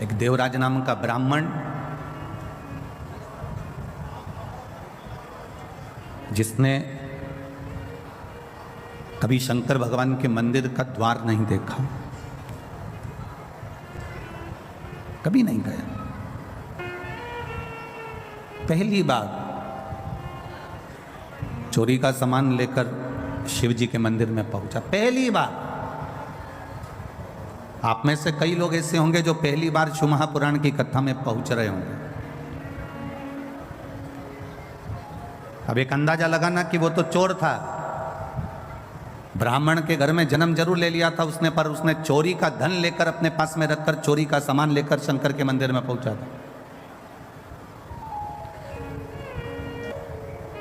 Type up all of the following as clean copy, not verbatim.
एक देवराज नाम का ब्राह्मण, जिसने कभी शंकर भगवान के मंदिर का द्वार नहीं देखा, कभी नहीं गया, पहली बार चोरी का सामान लेकर शिव जी के मंदिर में पहुंचा, पहली बार। आप में से कई लोग ऐसे होंगे जो पहली बार शिव महापुराण की कथा में पहुंच रहे होंगे। अब एक अंदाजा लगाना कि वो तो चोर था, ब्राह्मण के घर में जन्म जरूर ले लिया था उसने, पर उसने चोरी का धन लेकर अपने पास में रखकर चोरी का सामान लेकर शंकर के मंदिर में पहुंचा था।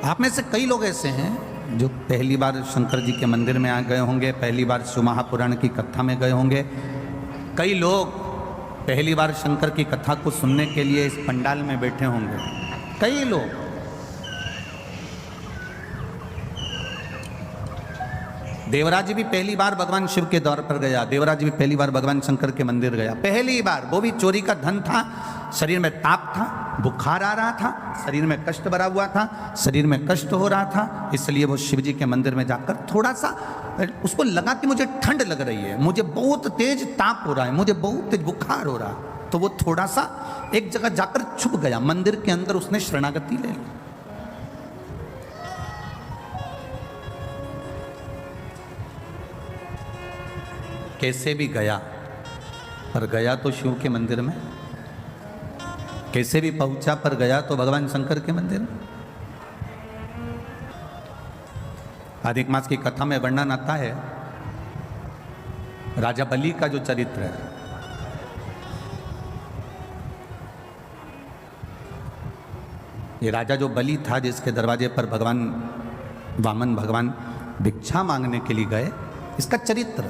आप में से कई लोग ऐसे हैं जो पहली बार शंकर जी के मंदिर में आ गए होंगे, पहली बार शिव महापुराण की कथा में गए होंगे। कई लोग पहली बार शंकर की कथा को सुनने के लिए इस पंडाल में बैठे होंगे, कई लोग। देवराज भी पहली बार भगवान शिव के द्वार पर गया, देवराज भी पहली बार भगवान शंकर के मंदिर गया, पहली बार। वो भी चोरी का धन था, शरीर में ताप था, बुखार आ रहा था, शरीर में कष्ट भरा हुआ था, शरीर में कष्ट हो रहा था, इसलिए वो शिव जी के मंदिर में जाकर थोड़ा सा उसको लगा कि मुझे ठंड लग रही है, मुझे बहुत तेज ताप हो रहा है, मुझे बहुत तेज बुखार हो रहा है, तो वो थोड़ा सा एक जगह जाकर छुप गया, मंदिर के अंदर उसने शरणागति ले ली। कैसे भी गया, पर गया तो शिव के मंदिर में, कैसे भी पहुंचा पर गया तो भगवान शंकर के मंदिर में। अधिक मास की कथा में वर्णन आता है राजा बलि का जो चरित्र है। ये राजा जो बलि था, जिसके दरवाजे पर भगवान वामन भगवान भिक्षा मांगने के लिए गए, इसका चरित्र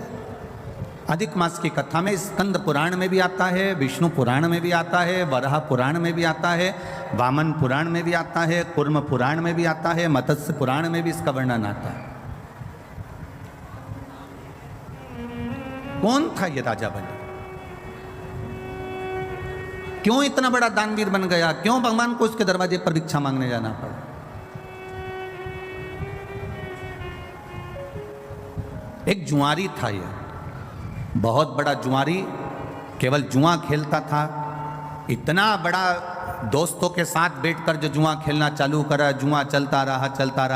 अधिक मास की कथा में स्कंद पुराण में भी आता है, विष्णु पुराण में भी आता है, वराह पुराण में भी आता है, वामन पुराण में भी आता है, कूर्म पुराण में भी आता है, मत्स्य पुराण में भी इसका वर्णन आता है। कौन था ये राजा बलि? क्यों इतना बड़ा दानवीर बन गया? क्यों भगवान को उसके दरवाजे पर भिक्षा मांगने जाना पड़ा? एक जुआरी था ये, बहुत बड़ा जुआरी, केवल जुआ खेलता था। इतना बड़ा दोस्तों के साथ बैठकर जो जुआ खेलना चालू करा, जुआ चलता रहा,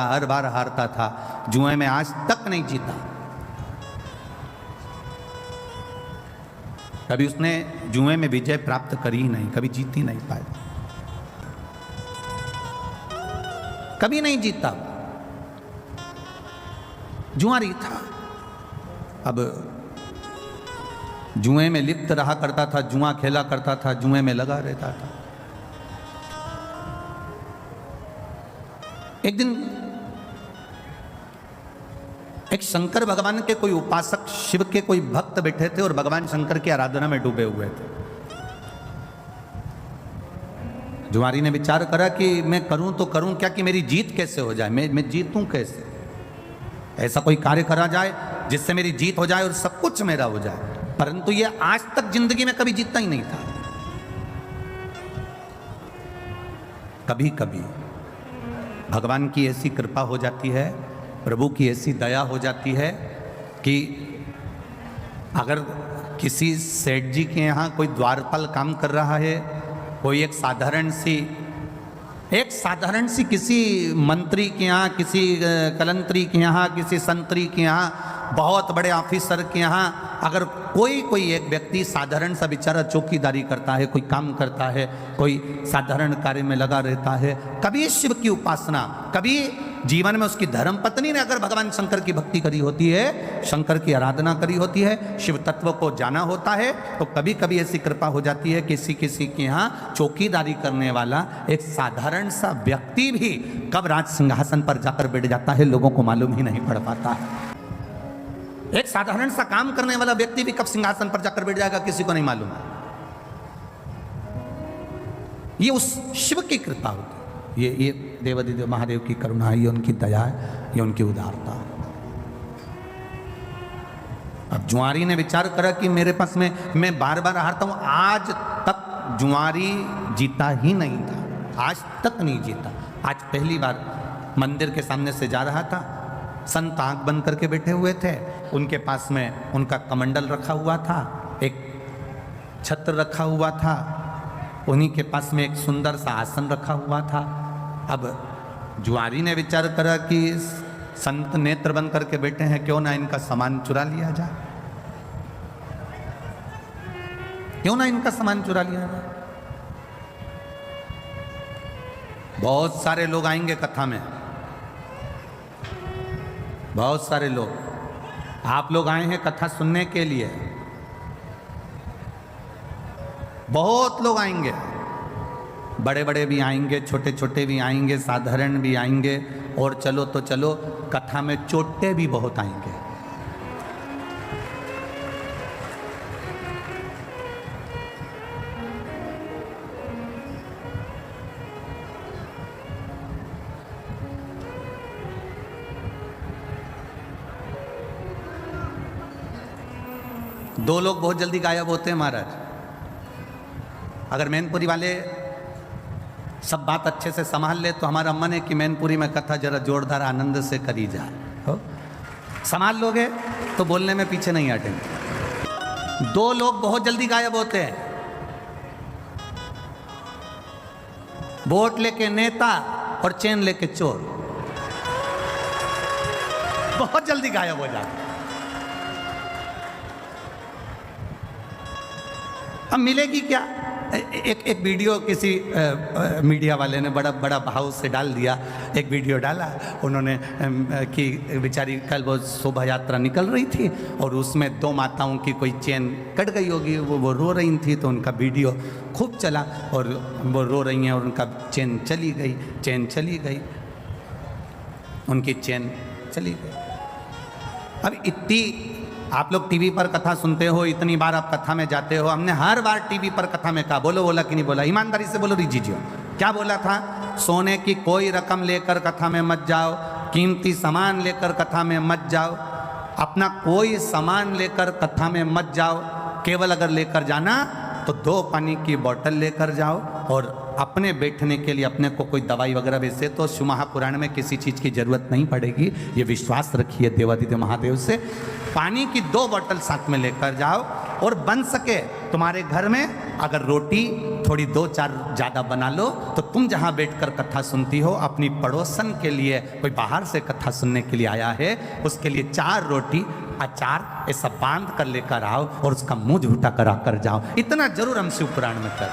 हर बार हारता था, जुए में आज तक नहीं जीता। कभी उसने जुए में विजय प्राप्त करी ही नहीं, कभी जीत ही नहीं पाया, कभी नहीं जीता, जुआरी था। अब जुए में लिप्त रहा करता था, जुआ खेला करता था, जुए में लगा रहता था। एक दिन एक शंकर भगवान के कोई उपासक, शिव के कोई भक्त बैठे थे और भगवान शंकर की आराधना में डूबे हुए थे। जुआरी ने विचार करा कि मैं करूं तो करूं क्या, कि मेरी जीत कैसे हो जाए, मैं जीतूं कैसे, ऐसा कोई कार्य करा जाए जिससे मेरी जीत हो जाए और सब कुछ मेरा हो जाए। परंतु ये आज तक जिंदगी में कभी जीतता ही नहीं था। कभी कभी भगवान की ऐसी कृपा हो जाती है, प्रभु की ऐसी दया हो जाती है कि अगर किसी सेठ जी के यहाँ कोई द्वारपाल काम कर रहा है, कोई एक साधारण सी किसी मंत्री के यहाँ, किसी कलंत्री के यहाँ, किसी संतरी के यहाँ, बहुत बड़े ऑफिसर के यहाँ अगर कोई एक व्यक्ति साधारण सा बेचारा चौकीदारी करता है, कोई काम करता है, कोई साधारण कार्य में लगा रहता है, कभी शिव की उपासना, कभी जीवन में उसकी धर्म पत्नी ने अगर भगवान शंकर की भक्ति करी होती है, शंकर की आराधना करी होती है, शिव तत्व को जाना होता है, तो कभी कभी ऐसी कृपा हो जाती है किसी के यहाँ चौकीदारी करने वाला एक साधारण सा व्यक्ति भी कब राज सिंहासन पर जाकर बैठ जाता है, लोगों को मालूम ही नहीं पड़ पाता। एक साधारण सा काम करने वाला व्यक्ति भी कब सिंहासन पर जाकर बैठ जाएगा, किसी को नहीं मालूम। ये उस शिव की कृपा होती है, ये देवाधिदेव महादेव की करुणा, ये उनकी दया है, ये उनकी उदारता। अब जुआरी ने विचार करा कि मेरे पास में मैं बार बार हारता हूं। आज तक जुआरी जीता ही नहीं था, आज तक नहीं जीता। आज पहली बार मंदिर के सामने से जा रहा था, संत आंख बंद करके बैठे हुए थे, उनके पास में उनका कमंडल रखा हुआ था, एक छत्र रखा हुआ था, उन्हीं के पास में एक सुंदर सा आसन रखा हुआ था। अब जुआरी ने विचार करा कि संत नेत्र बंद करके बैठे हैं, क्यों ना इनका सामान चुरा लिया जाए, क्यों ना इनका सामान चुरा लिया जाए। बहुत सारे लोग आएंगे कथा में, बहुत सारे लोग। आप लोग आए हैं कथा सुनने के लिए, बहुत लोग आएंगे, बड़े बड़े भी आएंगे, छोटे छोटे भी आएंगे, साधारण भी आएंगे, और चलो तो चलो कथा में चोटे भी बहुत आएंगे। दो लोग बहुत जल्दी गायब होते हैं महाराज। अगर मैनपुरी वाले सब बात अच्छे से संभाल ले तो हमारा मन है कि मैनपुरी में कथा जरा जोरदार आनंद से करी जाए। हो संभाल लोगे तो बोलने में पीछे नहीं हटेंगे। दो लोग बहुत जल्दी गायब होते हैं, वोट लेके नेता और चेन लेके चोर, बहुत जल्दी गायब हो जाते। अब मिलेगी क्या? एक वीडियो किसी मीडिया वाले ने बड़ा बड़ा भाव से डाल दिया, एक वीडियो डाला उन्होंने कि बेचारी कल वो शोभा यात्रा निकल रही थी और उसमें दो माताओं की कोई चेन कट गई होगी, वो रो रही थी, तो उनका वीडियो खूब चला और वो रो रही हैं और उनका चेन चली गई, चेन चली गई, उनकी चेन चली गई। अब इतनी आप लोग टीवी पर कथा सुनते हो, इतनी बार आप कथा में जाते हो, हमने हर बार टीवी पर कथा में कहा, बोला कि नहीं बोला? ईमानदारी से बोलो रिजी जी, क्या बोला था? सोने की कोई रकम लेकर कथा में मत जाओ, कीमती सामान लेकर कथा में मत जाओ, अपना कोई सामान लेकर कथा में मत जाओ। केवल अगर लेकर जाना तो 2 पानी की बोतल लेकर जाओ और अपने बैठने के लिए अपने को कोई दवाई वगैरह, वैसे तो शिव महापुराण में किसी चीज़ की जरूरत नहीं पड़ेगी, ये विश्वास रखिए देवादिदेव महादेव से। पानी की 2 बोतल साथ में लेकर जाओ और बन सके तुम्हारे घर में अगर रोटी थोड़ी 2-4 ज़्यादा बना लो, तो तुम जहाँ बैठकर कथा सुनती हो अपनी पड़ोसन के लिए, कोई बाहर से कथा सुनने के लिए आया है, उसके लिए 4 रोटी अचार ऐसा बांध कर लेकर आओ और उसका मुंह झूठा करा कर जाओ। इतना जरूर हम शिव पुराण में कर।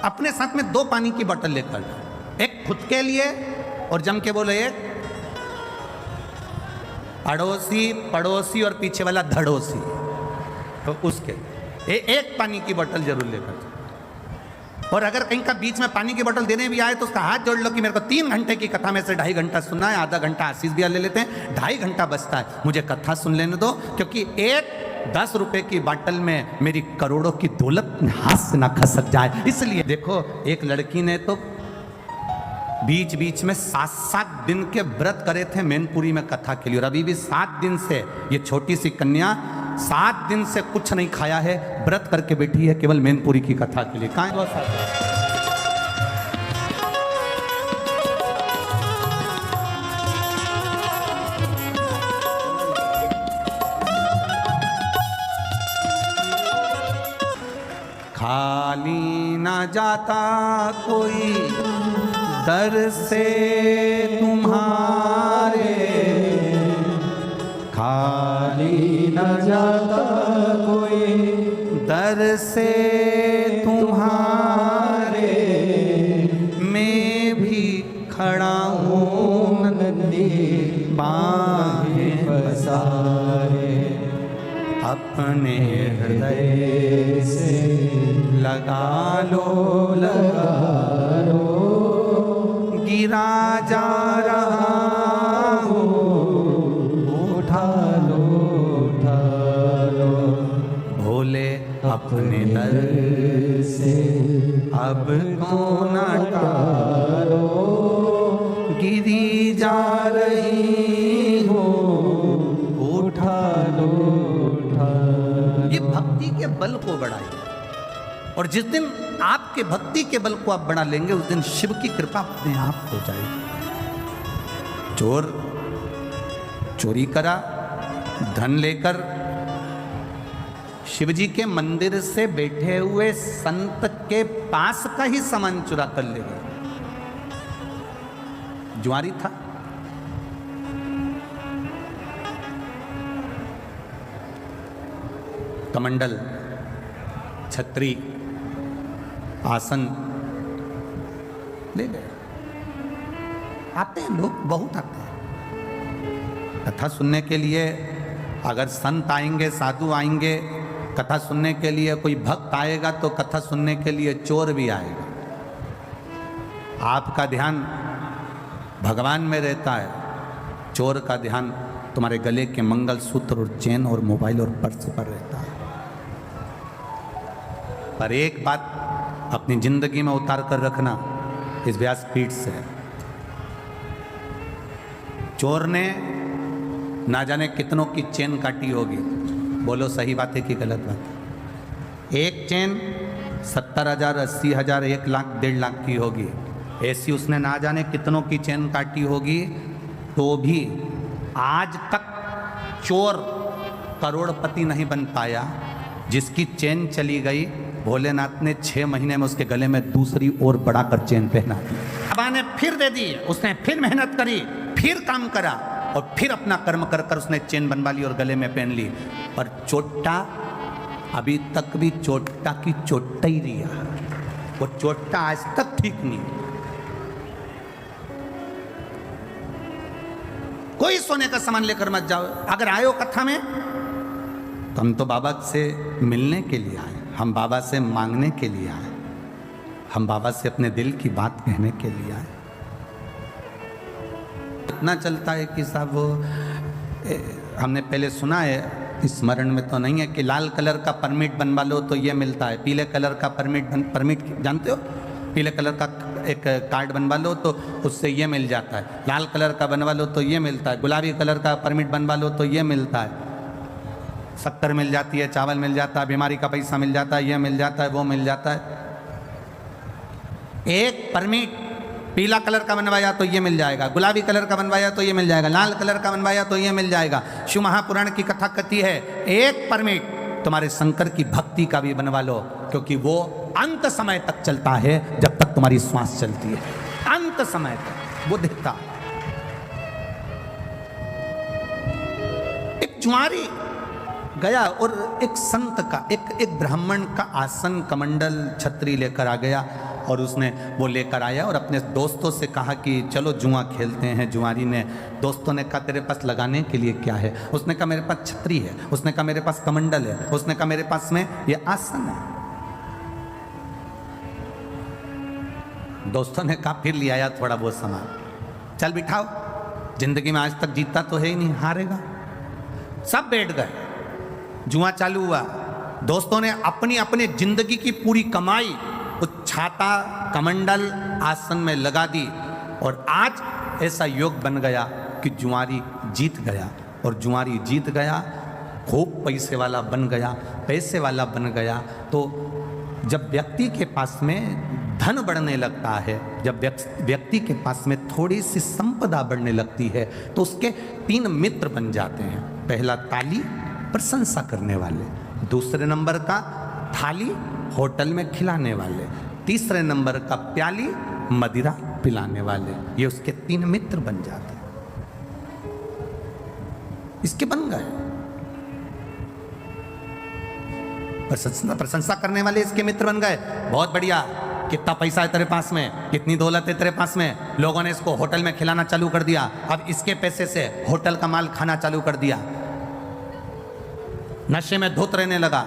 अपने साथ में 2 पानी की बोतल लेकर जाओ, एक खुद के लिए और जम के बोलो एक अड़ोसी पड़ोसी और पीछे वाला धड़ोसी, तो उसके एक पानी की बोतल जरूर लेकर जाओ। और अगर कहीं का बीच में पानी की बोतल देने भी आए तो उसका हाथ जोड़ लो कि मेरे को 3 घंटे की कथा में से 2.5 घंटा सुनना है, आधा घंटा आशीष दिया ले लेते हैं, 2.5 घंटा बचता है, मुझे कथा सुन लेने दो, क्योंकि एक 10 रुपए की बोतल में मेरी करोड़ों की दौलत हाथ से ना खसक जाए। इसलिए देखो, एक लड़की ने तो बीच बीच में 7-7 दिन के व्रत करे थे मैनपुरी में कथा के लिए, और अभी भी 7 दिन से ये छोटी सी कन्या 7 दिन से कुछ नहीं खाया है, व्रत करके बैठी है केवल मैनपुरी की कथा के लिए। कहाँ है? खाली ना जाता कोई दर से तुम्हारे, खाली न जाता कोई दर से तुम्हारे, मैं भी खड़ा हूँ नंदी बाहें पसारे, अपने हृदय से लगा लो गिरा जा रहा हूँ, उठा लो भोले अपने दर से अब तो न टालो, गिरी जा रही हो, उठा लो, उठा लो। ये भक्ति के बल को बढ़ाइए, और जिस दिन आपके भक्ति के बल को आप बढ़ा लेंगे, उस दिन शिव की कृपा अपने आप हो जाएगी। चोर चोरी करा, धन लेकर शिवजी के मंदिर से बैठे हुए संत के पास का ही सामान चुरा कर ले गए। जुआरी था, कमंडल, छतरी, आसन ले गए। आते हैं लोग, बहुत आते हैं कथा सुनने के लिए। अगर संत आएंगे, साधु आएंगे कथा सुनने के लिए, कोई भक्त आएगा तो कथा सुनने के लिए चोर भी आएगा। आपका ध्यान भगवान में रहता है, चोर का ध्यान तुम्हारे गले के मंगलसूत्र और चेन और मोबाइल और पर्स पर रहता है। पर एक बात अपनी जिंदगी में उतार कर रखना इस व्यासपीठ से, चोर ने ना जाने कितनों की चेन काटी होगी। बोलो सही बात है कि गलत बात है? एक चेन 70,000, 80,000, 1 लाख, 1.5 लाख की होगी। ऐसी उसने ना जाने कितनों की चेन काटी होगी, तो भी आज तक चोर करोड़पति नहीं बन पाया। जिसकी चेन चली गई, भोलेनाथ ने 6 महीने में उसके गले में दूसरी और बढ़ाकर चेन पहना दी। बाबा ने फिर दे दी, उसने फिर मेहनत करी, फिर काम करा, और फिर अपना कर्म कर कर उसने चेन बनवा ली और गले में पहन ली। पर चोट्टा अभी तक भी चोट्टा की चोट्टा ही रहा, वो चोट्टा आज तक ठीक नहीं। कोई सोने का सामान लेकर मत जाओ। अगर आयो कथा में तो हम तो बाबा से मिलने के लिए आए, हम बाबा से मांगने के लिए आए, हम बाबा से अपने दिल की बात कहने के लिए आए। इतना चलता है कि साहब वो हमने पहले सुना है, स्मरण में तो नहीं है, कि लाल कलर का परमिट बनवा लो तो ये मिलता है, पीले कलर का परमिट जानते हो, पीले कलर का एक कार्ड बनवा लो तो उससे ये मिल जाता है, लाल कलर का बनवा लो तो ये मिलता है, गुलाबी कलर का परमिट बनवा लो तो ये मिलता है, शक्कर मिल जाती है, चावल मिल जाता है, बीमारी का पैसा मिल जाता है, ये मिल जाता है, वो मिल जाता है। एक परमिट पीला कलर का बनवाया तो ये मिल जाएगा, गुलाबी कलर का बनवाया तो ये मिल जाएगा, लाल कलर का बनवाया तो ये मिल जाएगा। शिव महापुराण की कथा कहती है, एक परमिट तुम्हारे शंकर की भक्ति का भी बनवा लो, क्योंकि वो अंत समय तक चलता है, जब तक तुम्हारी श्वास चलती है, अंत समय तक वो देता। एक जुआरी गया और एक संत का, एक ब्राह्मण का आसन, कमंडल, छतरी लेकर आ गया, और उसने वो लेकर आया और अपने दोस्तों से कहा कि चलो जुआ खेलते हैं। जुआरी ने, दोस्तों ने कहा तेरे पास लगाने के लिए क्या है? उसने कहा मेरे पास छतरी है, उसने कहा मेरे पास कमंडल है, उसने कहा मेरे पास में ये आसन है। दोस्तों ने कहा फिर ले आया थोड़ा बहुत सामान, चल बिठाओ, जिंदगी में आज तक जीता तो है ही नहीं, हारेगा। सब बैठ गए, जुआ चालू हुआ। दोस्तों ने अपनी अपनी जिंदगी की पूरी कमाई उस छाता, कमंडल, आसन में लगा दी, और आज ऐसा योग बन गया कि जुआरी जीत गया, और जुआरी जीत गया, खूब पैसे वाला बन गया। पैसे वाला बन गया तो जब व्यक्ति के पास में धन बढ़ने लगता है, जब व्यक्ति के पास में थोड़ी सी संपदा बढ़ने लगती है, तो उसके 3 मित्र बन जाते हैं। पहला ताली, प्रशंसा करने वाले, दूसरे नंबर का थाली, होटल में खिलाने वाले, तीसरे नंबर का प्याली, मदिरा पिलाने वाले। ये उसके 3 मित्र बन जाते हैं। इसके बन गए प्रशंसा करने वाले, इसके मित्र बन गए। बहुत बढ़िया, कितना पैसा है तेरे पास में, कितनी दौलत है तेरे पास में। लोगों ने इसको होटल में खिलाना चालू कर दिया, अब इसके पैसे से होटल का माल खाना चालू कर दिया। नशे में धुत रहने लगा,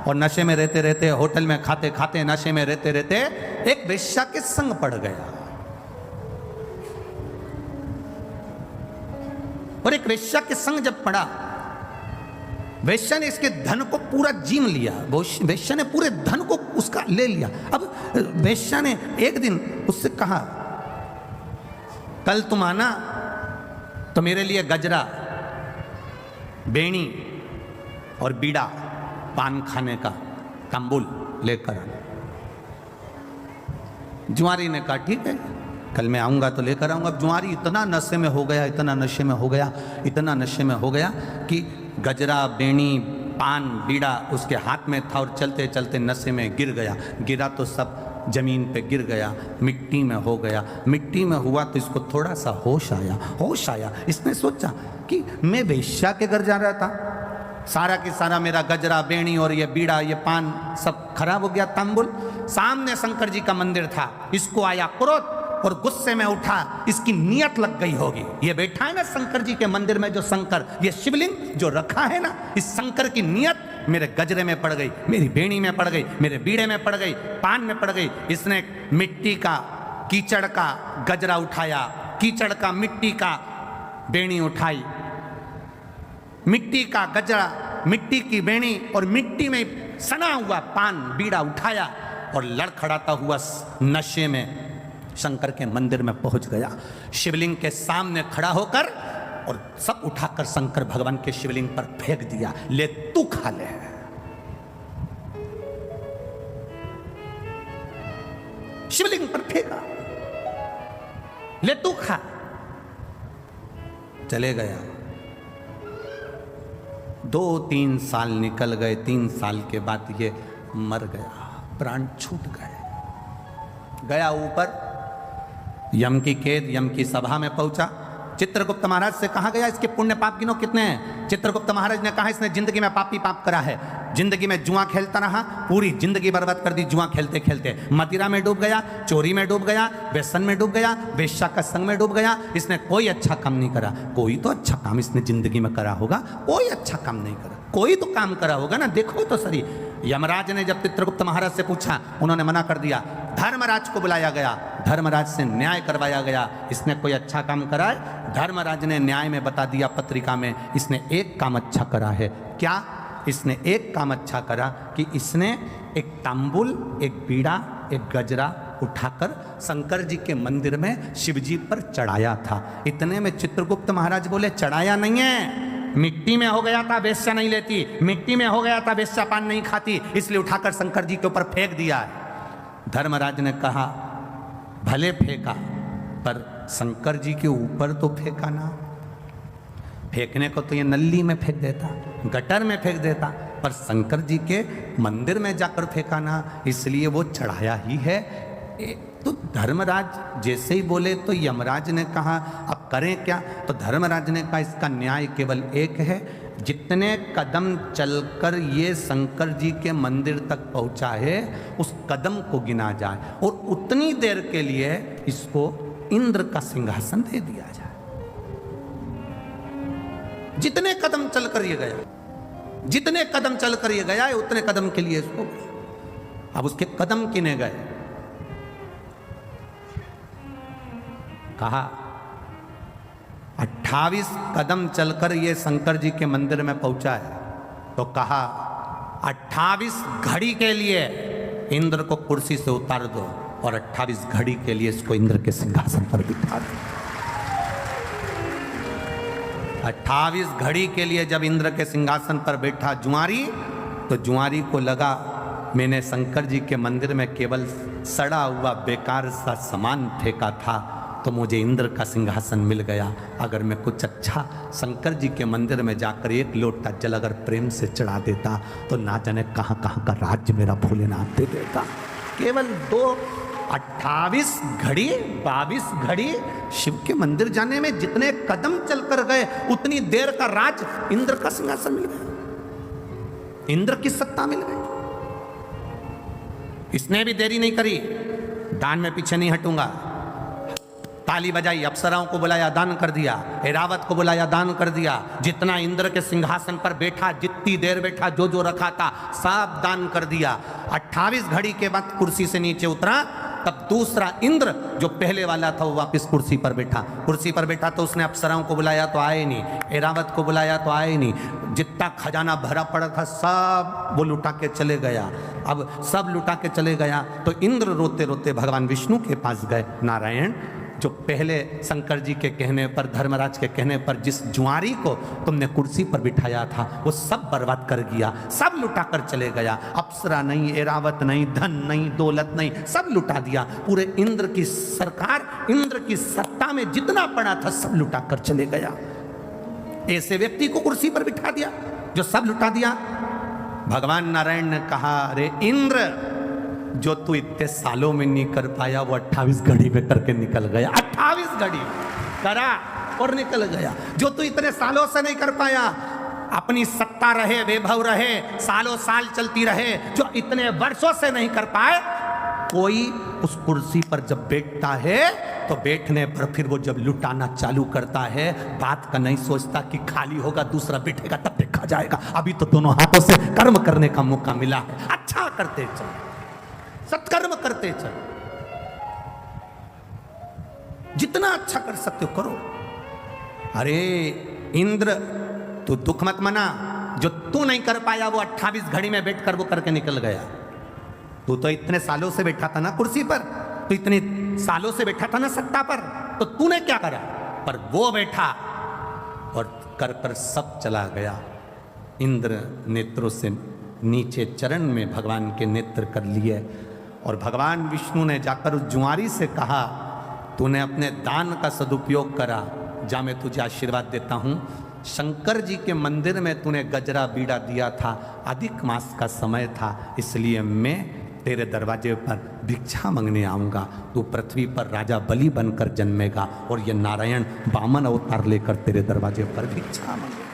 और नशे में रहते रहते, होटल में खाते खाते, नशे में रहते रहते एक वेश्या के संग पड़ गया। और एक वेश्या के संग जब पड़ा, वेश्या ने इसके धन को पूरा जीम लिया, वेश्या ने पूरे धन को उसका ले लिया। अब वेश्या ने एक दिन उससे कहा, कल तुम आना तो मेरे लिए गजरा, बेणी और बीड़ा, पान खाने का तंबुल लेकर आना। जुआरी ने कहा ठीक है, कल मैं आऊँगा तो लेकर आऊँगा। अब जुआरी इतना नशे में हो गया, इतना नशे में हो गया, इतना नशे में हो गया कि गजरा, बेणी, पान, बीड़ा उसके हाथ में था और चलते चलते नशे में गिर गया। गिरा तो सब जमीन पे गिर गया, मिट्टी में हो गया। मिट्टी में हुआ तो इसको थोड़ा सा होश आया। इसने सोचा कि मैं वेश्या के घर जा रहा था, सारा की सारा मेरा गजरा, बेणी और ये बीड़ा, ये पान सब खराब हो गया, तंबुल। सामने शंकर जी का मंदिर था, इसको आया क्रोध और गुस्से में उठा, इसकी नियत लग गई होगी। ये बैठा है ना शंकर जी के मंदिर में जो शंकर, ये शिवलिंग जो रखा है ना, इस शंकर की नियत मेरे गजरे में पड़ गई, मेरी बेणी में पड़ गई, मेरे बीड़े में पड़ गई, पान में पड़ गई। इसने मिट्टी का, कीचड़ का गजरा उठाया, कीचड़ का, मिट्टी का बेणी उठाई, मिट्टी का गजरा, मिट्टी की बेणी और मिट्टी में सना हुआ पान, बीड़ा उठाया और लड़खड़ाता हुआ नशे में शंकर के मंदिर में पहुंच गया। शिवलिंग के सामने खड़ा होकर और सब उठाकर शंकर भगवान के शिवलिंग पर फेंक दिया। ले तू खा ले। शिवलिंग पर फेंका, ले तू खा। चले गया। 2-3 साल निकल गए। 3 साल के बाद ये मर गया, प्राण छूट गए। गया ऊपर, यम की कैद, यम की सभा में पहुंचा। चित्रगुप्त महाराज से कहा गया इसके पुण्य पाप गिनो कितने हैं। चित्रगुप्त महाराज ने कहा इसने जिंदगी में पापी पाप करा है, जिंदगी में जुआ खेलता रहा, पूरी जिंदगी बर्बाद कर दी जुआ खेलते खेलते। मदिरा में डूब गया, चोरी में डूब गया, व्यसन में डूब गया, वेश्या का संग में डूब गया। इसने कोई अच्छा काम नहीं करा। कोई तो अच्छा काम इसने जिंदगी में करा होगा, कोई अच्छा काम नहीं करा। कोई तो काम करा होगा ना, देखो तो सही। यमराज ने जब चित्रगुप्त महाराज से पूछा, उन्होंने मना कर दिया। धर्मराज को बुलाया गया, धर्मराज से न्याय करवाया गया, इसने कोई अच्छा काम करा है। धर्मराज ने न्याय में बता दिया पत्रिका में, इसने एक काम अच्छा करा है। क्या? इसने एक काम अच्छा करा कि इसने एक तांबुल, एक बीड़ा, एक गजरा उठाकर शंकर जी के मंदिर में शिवजी पर चढ़ाया था। इतने में चित्रगुप्त महाराज बोले, चढ़ाया नहीं है, मिट्टी में हो गया था, वेश्या नहीं लेती, मिट्टी में हो गया था, वेश्या पान नहीं खाती, इसलिए उठाकर शंकर जी के ऊपर फेंक दिया है। धर्मराज ने कहा, भले फेंका, पर शंकर जी के ऊपर तो फेंका ना। फेंकने को तो ये नल्ली में फेंक देता, गटर में फेंक देता, पर शंकर जी के मंदिर में जाकर फेंका ना, इसलिए वो चढ़ाया ही है। तो धर्मराज जैसे ही बोले तो यमराज ने कहा, अब करें क्या? तो धर्मराज ने कहा, इसका न्याय केवल एक है, जितने कदम चलकर ये शंकर जी के मंदिर तक पहुंचा है उस कदम को गिना जाए और उतनी देर के लिए इसको इंद्र का सिंहासन दे दिया जाए। जितने कदम चलकर ये गया, जितने कदम चलकर ये गया है, उतने कदम के लिए इसको, अब उसके कदम गिने गए। कहा 28 कदम चलकर ये शंकर जी के मंदिर में पहुंचा है, तो कहा 28 घड़ी के लिए इंद्र को कुर्सी से उतार दो और 28 घड़ी के लिए इसको इंद्र के सिंहासन पर बिठा दो। 28 घड़ी के लिए जब इंद्र के सिंहासन पर बैठा जुआरी, तो जुआरी को लगा मैंने शंकर जी के मंदिर में केवल सड़ा हुआ बेकार सा सामान फेंका था, तो मुझे इंद्र का सिंहासन मिल गया। अगर मैं कुछ अच्छा शंकर जी के मंदिर में जाकर एक लोटा जल अगर प्रेम से चढ़ा देता, तो ना जाने कहाँ कहाँ का राज्य मेरा भोलेनाथ दे देता। केवल 28 घड़ी, 22 घड़ी शिव के मंदिर जाने में जितने कदम चलकर गए, उतनी देर का राज इंद्र का सिंहासन मिल गया, इंद्र की सत्ता मिल गई। इसने भी देरी नहीं करी, दान में पीछे नहीं हटूंगा। ताली बजाई, अप्सराओं को बुलाया, दान कर दिया, ऐरावत को बुलाया, दान कर दिया। जितना इंद्र के सिंहासन पर बैठा, जितनी देर बैठा, जो जो रखा था सब दान कर दिया। 28 घड़ी के बाद कुर्सी से नीचे उतरा तब दूसरा इंद्र जो पहले वाला था वो वापस कुर्सी पर बैठा। कुर्सी पर बैठा तो उसने अप्सराओं को बुलाया तो आए नहीं, ऐरावत को बुलाया तो आए नहीं, जितना खजाना भरा पड़ा था सब वो लुटा के चले गया। अब सब लुटा के चले गया तो इंद्र रोते रोते भगवान विष्णु के पास गए, नारायण जो पहले शंकर जी के कहने पर, धर्मराज के कहने पर जिस जुआरी को तुमने कुर्सी पर बिठाया था वो सब बर्बाद कर गया, सब लुटा कर चले गया। अप्सरा नहीं, ऐरावत नहीं, धन नहीं, दौलत नहीं, सब लुटा दिया। पूरे इंद्र की सरकार, इंद्र की सत्ता में जितना पड़ा था सब लुटा कर चले गया। ऐसे व्यक्ति को कुर्सी पर बिठा दिया जो सब लुटा दिया। भगवान नारायण ने कहा, अरे इंद्र जो तू इतने सालों में नहीं कर पाया वो 28 घड़ी में करके निकल गया। 28 घड़ी करा और निकल गया। जो तू इतने सालों से नहीं कर पाया, अपनी सत्ता रहे, वैभव रहे, सालों साल चलती रहे, जो इतने वर्षों से नहीं कर पाए, कोई उस कुर्सी पर जब बैठता है तो बैठने पर फिर वो जब लुटाना चालू करता है, बात का नहीं सोचता कि खाली होगा दूसरा बैठेगा तब देखा जाएगा। अभी तो दोनों हाथों से कर्म करने का मौका मिला है, अच्छा करते चलो, सत्कर्म करते चलो, जितना अच्छा कर सकते हो करो। अरे इंद्र तू दुख मत मना, जो तू नहीं कर पाया वो 28 घड़ी में बैठकर वो करके निकल गया। तू तो इतने सालों से बैठा था ना कुर्सी पर, तू इतने सालों से बैठा था ना सत्ता पर, तो तूने क्या करा? पर वो बैठा और कर कर सब चला गया। इंद्र नेत्रों से नीचे चरण में भगवान के नेत्र कर लिए और भगवान विष्णु ने जाकर उस जुआरी से कहा, तूने अपने दान का सदुपयोग करा, जा मैं तुझे आशीर्वाद देता हूँ। शंकर जी के मंदिर में तूने गजरा बीड़ा दिया था, अधिक मास का समय था, इसलिए मैं तेरे दरवाजे पर भिक्षा मांगने आऊँगा। तू पृथ्वी पर राजा बलि बनकर जन्मेगा और ये नारायण वामन अवतार लेकर तेरे दरवाजे पर भिक्षा मांगेगा।